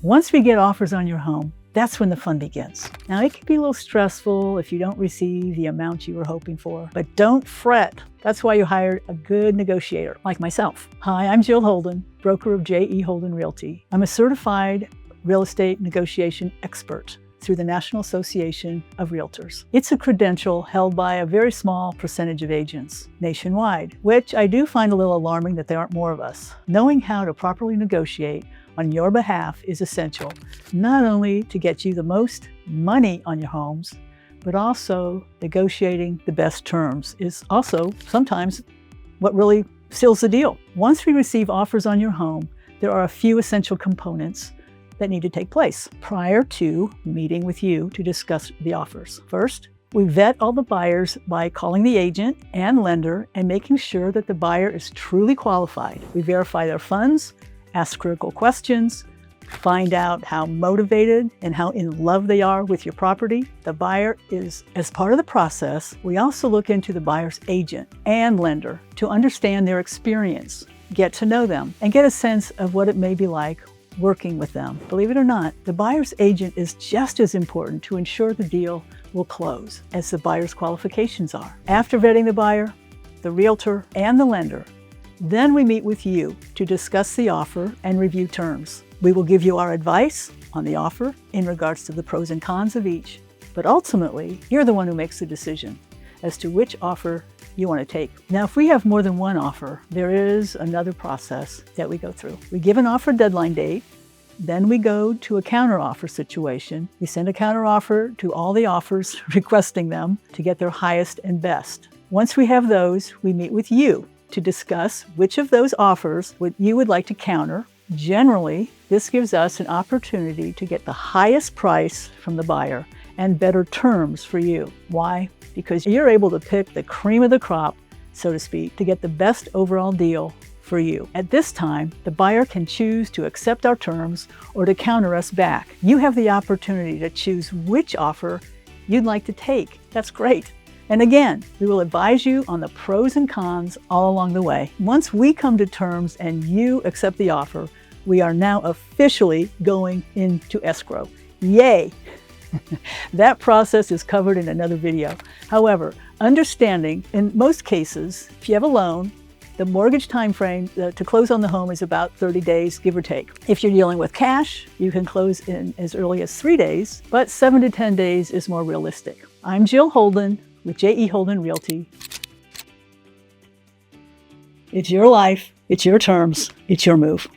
Once we get offers on your home, that's when the fun begins. Now, it can be a little stressful if you don't receive the amount you were hoping for, but don't fret. That's why you hired a good negotiator like myself. Hi, I'm Jill Holden, broker of JE Holden Realty. I'm a certified real estate negotiation expert through the National Association of Realtors. It's a credential held by a very small percentage of agents nationwide, which I do find a little alarming that there aren't more of us. Knowing how to properly negotiate on your behalf is essential, not only to get you the most money on your homes, but also negotiating the best terms is also sometimes what really seals the deal. Once we receive offers on your home, there are a few essential components that need to take place prior to meeting with you to discuss the offers. First, we vet all the buyers by calling the agent and lender and making sure that the buyer is truly qualified. We verify their funds, ask critical questions, find out how motivated and how in love they are with your property. The buyer is, as part of the process, we also look into the buyer's agent and lender to understand their experience, get to know them, and get a sense of what it may be like working with them. Believe it or not, the buyer's agent is just as important to ensure the deal will close as the buyer's qualifications are. After vetting the buyer, the realtor, and the lender, then we meet with you to discuss the offer and review terms. We will give you our advice on the offer in regards to the pros and cons of each, but ultimately, you're the one who makes the decision as to which offer you want to take. Now, if we have more than one offer, there is another process that we go through. We give an offer deadline date, then we go to a counteroffer situation. We send a counteroffer to all the offers requesting them to get their highest and best. Once we have those, we meet with you to discuss which of those offers you would like to counter. Generally, this gives us an opportunity to get the highest price from the buyer and better terms for you. Why? Because you're able to pick the cream of the crop, so to speak, to get the best overall deal for you. At this time, the buyer can choose to accept our terms or to counter us back. You have the opportunity to choose which offer you'd like to take. That's great. And again, we will advise you on the pros and cons all along the way. Once we come to terms and you accept the offer, we are now officially going into escrow. Yay! That process is covered in another video. However, understanding, in most cases, if you have a loan, the mortgage time frame to close on the home is about 30 days, give or take. If you're dealing with cash, you can close in as early as 3 days, but 7 to 10 days is more realistic. I'm Jill Holden with JE Holden Realty. It's your life, it's your terms, it's your move.